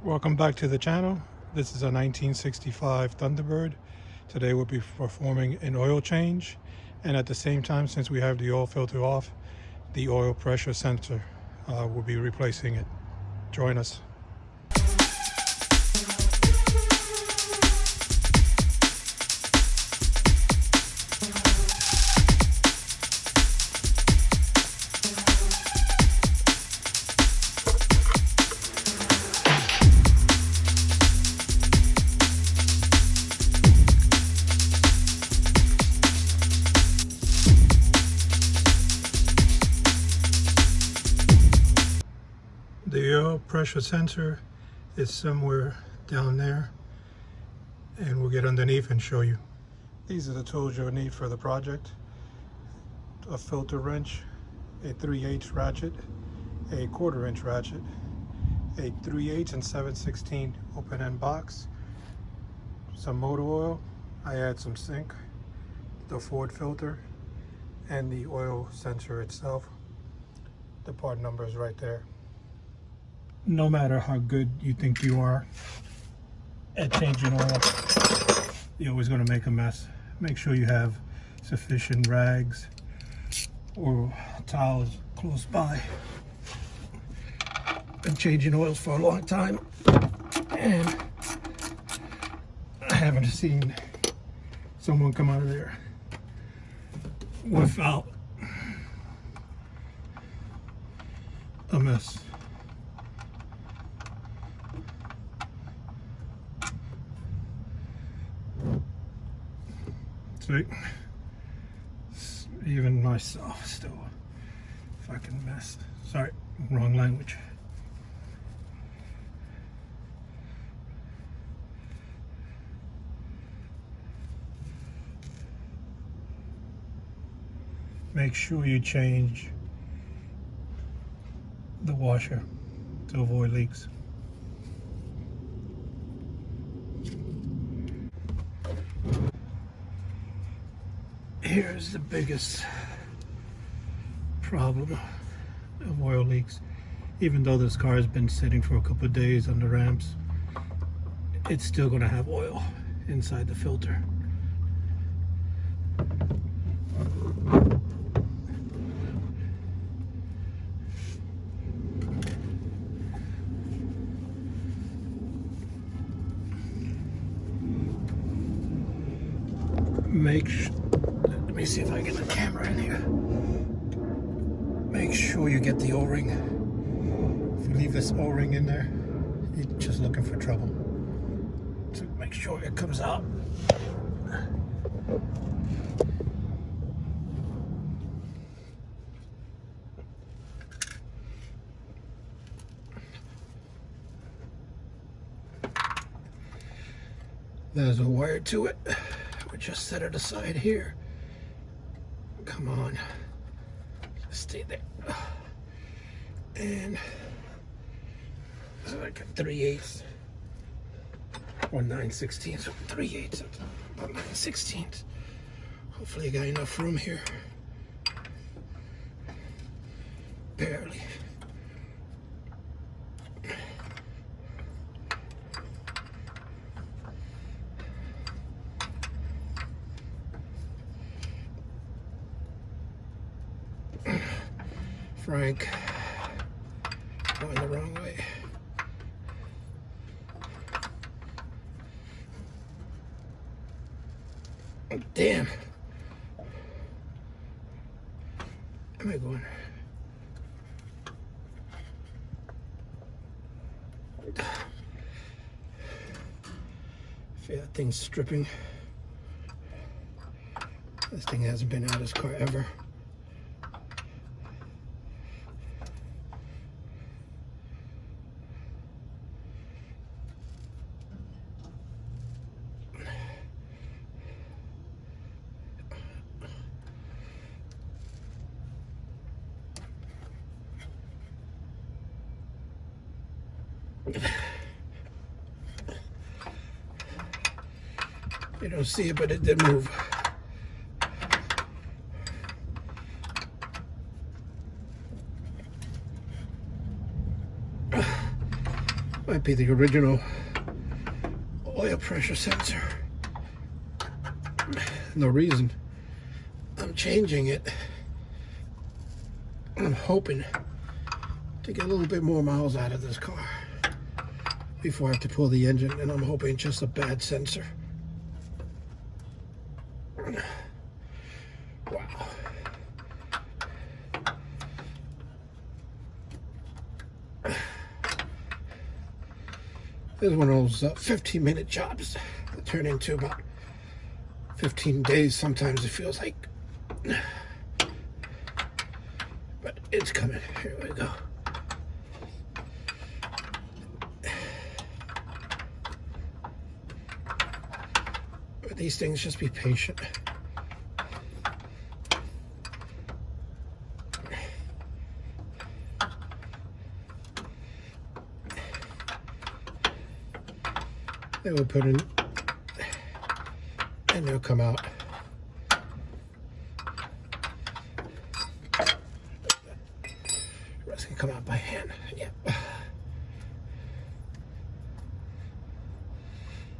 Welcome back to the channel. This is a 1965 Thunderbird. Today we'll be performing an oil change, and at the same time, since we have the oil filter off, the oil pressure sensor will be replacing it. Join us. The oil pressure sensor is somewhere down there, and we'll get underneath and show you. These are the tools you'll need for the project: a filter wrench, a 3/8 ratchet, a 1/4 inch ratchet, a 3/8 and 7/16 open end box, some motor oil. I add some Zinc, the Ford filter, and the oil sensor itself. The part number is right there. No matter how good you think you are at changing oil, you're always going to make a mess. Make sure you have sufficient rags or towels close by. Been changing oils for a long time, and I haven't seen someone come out of there without a mess. See, even myself still fucking messed. Sorry, wrong language. Make sure you change the washer to avoid leaks. Here's the biggest problem of oil leaks. Even though this car has been sitting for a couple of days on the ramps, it's still going to have oil inside the filter. Let me see if I get the camera in here. Make sure you get the O-ring. If you leave this O-ring in there, you're just looking for trouble. So make sure it comes out. There's a wire to it. We just set it aside here. Come on, just stay there. And it's like a 3/8 or 9/16, so 3/8, about 9/16. Hopefully you got enough room here. Barely. Frank, going the wrong way. Oh, damn. Am I going? I feel that thing's stripping. This thing hasn't been out of this car ever. You don't see it, but it did move. Might be the original oil pressure sensor. No reason I'm changing it. I'm hoping to get a little bit more miles out of this car before I have to pull the engine, and I'm hoping it's just a bad sensor. Wow. This is one of those 15-minute jobs that turn into about 15 days. Sometimes it feels like. But it's coming. Here we go. But these things, just be patient. They will put in, and they'll come out. The rest can come out by hand. Yep.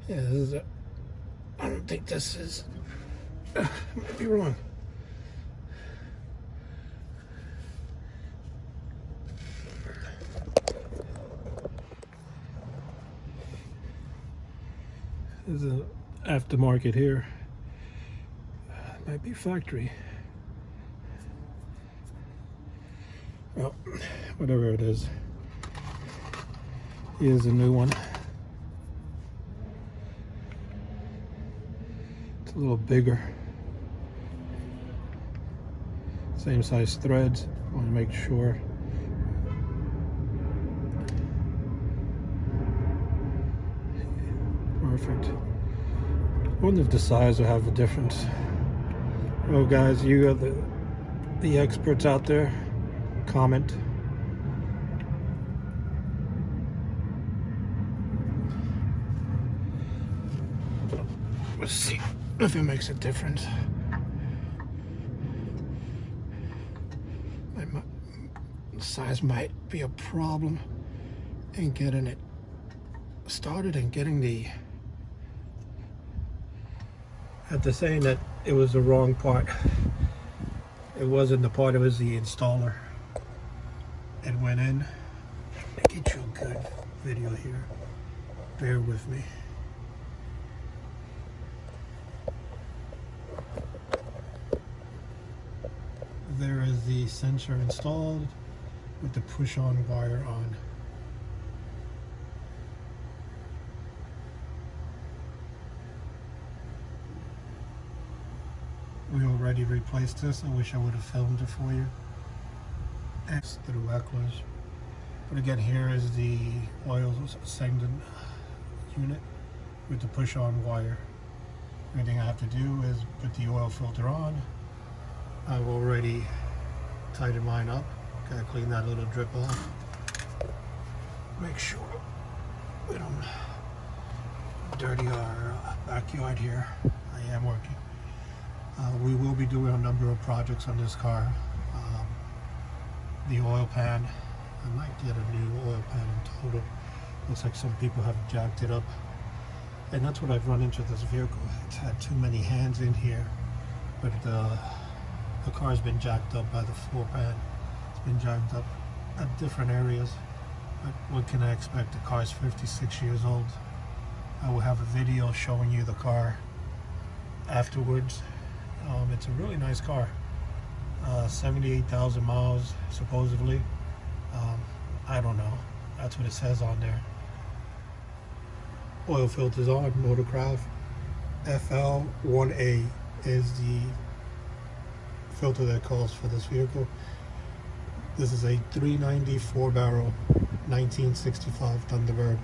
Yeah, this is a, I don't think this is, I might be wrong. There's an aftermarket here. Might be factory. Well, whatever it is. Here's a new one. It's a little bigger. Same size threads. I want to make sure. Perfect. I wonder if the size will have a difference. Well, guys, you are the experts out there. Comment. Let's see if it makes a difference. The size might be a problem in getting it started and getting the. After saying that it was the wrong part, it wasn't the part, it was the installer. It went in. Let me get you a good video here. Bear with me. There is the sensor installed with the push-on wire on. We already replaced this. I wish I would have filmed it for you. X through Equas. But again, here is the oil sending unit with the push-on wire. Everything I have to do is put the oil filter on. I've already tightened mine up. Gotta clean that little drip off. Make sure we don't dirty our backyard here. I am working. We will be doing a number of projects on this car. The oil pan, I might get a new oil pan in total. Looks like some people have jacked it up. And that's what I've run into this vehicle. It's had too many hands in here. But the car's been jacked up by the floor pan. It's been jacked up at different areas. But what can I expect? The car's 56 years old. I will have a video showing you the car afterwards. It's a really nice car. 78,000 miles supposedly. I don't know. That's what it says on there. Oil filters on, Motorcraft. FL1A is the filter that calls for this vehicle. This is a 390 4-barrel 1965 Thunderbird.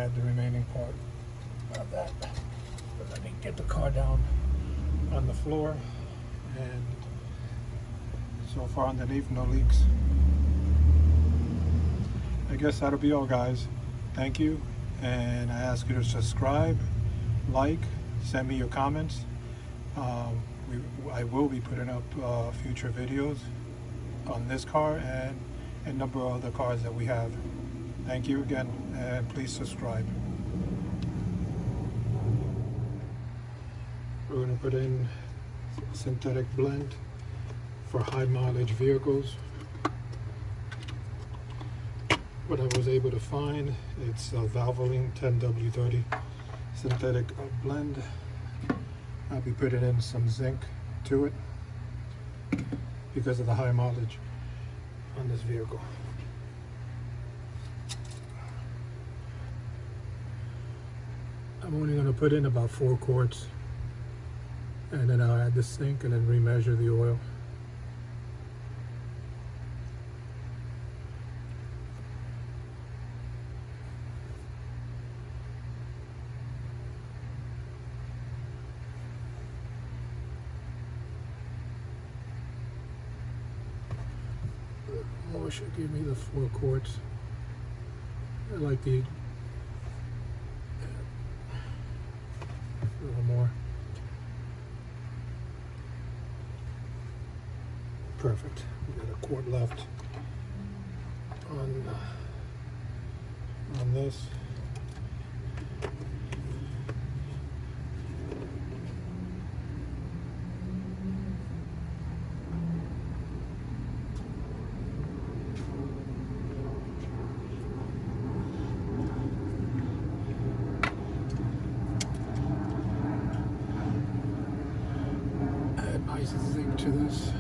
add the remaining part of that. But let me get the car down on the floor, and so far underneath, no leaks. I guess that'll be all, guys. Thank you, and I ask you to subscribe, like, send me your comments. I will be putting up future videos on this car and a number of other cars that we have. Thank you again, and please subscribe. We're going to put in synthetic blend for high mileage vehicles. What I was able to find, it's a Valvoline 10W30 synthetic blend. I'll be putting in some zinc to it because of the high mileage on this vehicle. I'm only going to put in about 4 quarts, and then I'll add the zinc and then remeasure the oil. More should give me the 4 quarts. I like the a little more. Perfect. We got a quart left on this. Add nice zinc to this.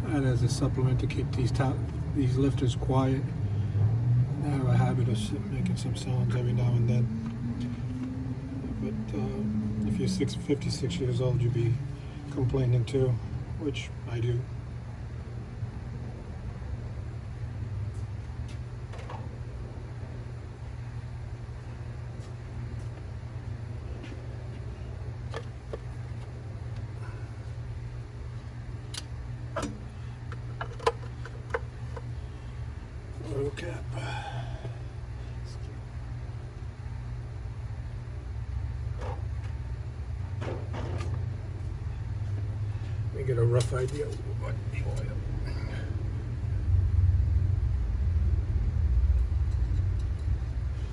And as a supplement to keep these lifters quiet. I have a habit of making some sounds every now and then. But if you're 56 years old, you'd be complaining too, which I do. Oil cap. Let me get a rough idea of what the oil.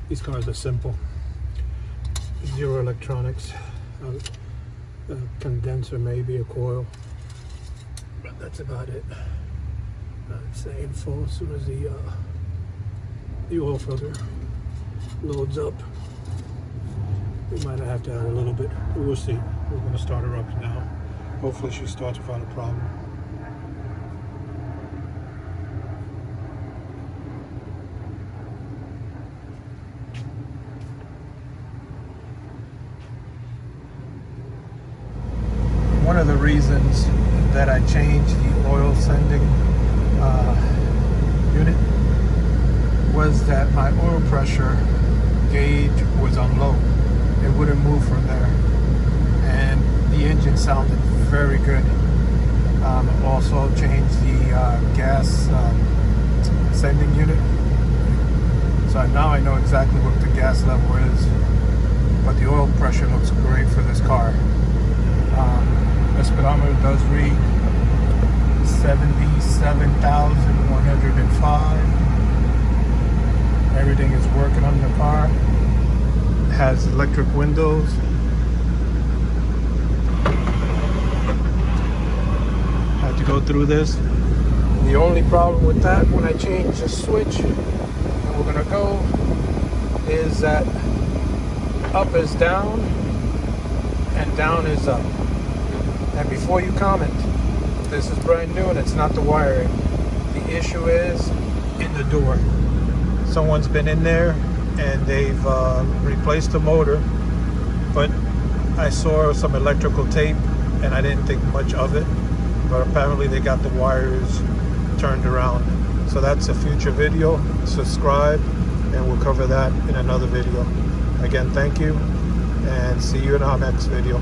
These cars are simple. Zero electronics. A condenser, maybe a coil, but that's about it. I'd say in full as soon as the oil filter loads up. We might have to add a little bit, but we'll see. We're going to start her up now. Hopefully she starts without a problem. One of the reasons that I changed the oil sending unit was that my oil pressure gauge was on low. It wouldn't move from there, and the engine sounded very good. Also changed the gas sending unit, so now I know exactly what the gas level is, but the oil pressure looks great for this car. The speedometer does read 77,105. Everything is working on the car. It has electric windows. Had to go through this. The only problem with that, when I change the switch, and we're gonna go, is that up is down and down is up. And before you comment, this is brand new and it's not the wiring. The issue is in the door. Someone's been in there and they've replaced the motor, but I saw some electrical tape and I didn't think much of it, but apparently they got the wires turned around. So that's a future video. Subscribe and we'll cover that in another video. Again, thank you and see you in our next video.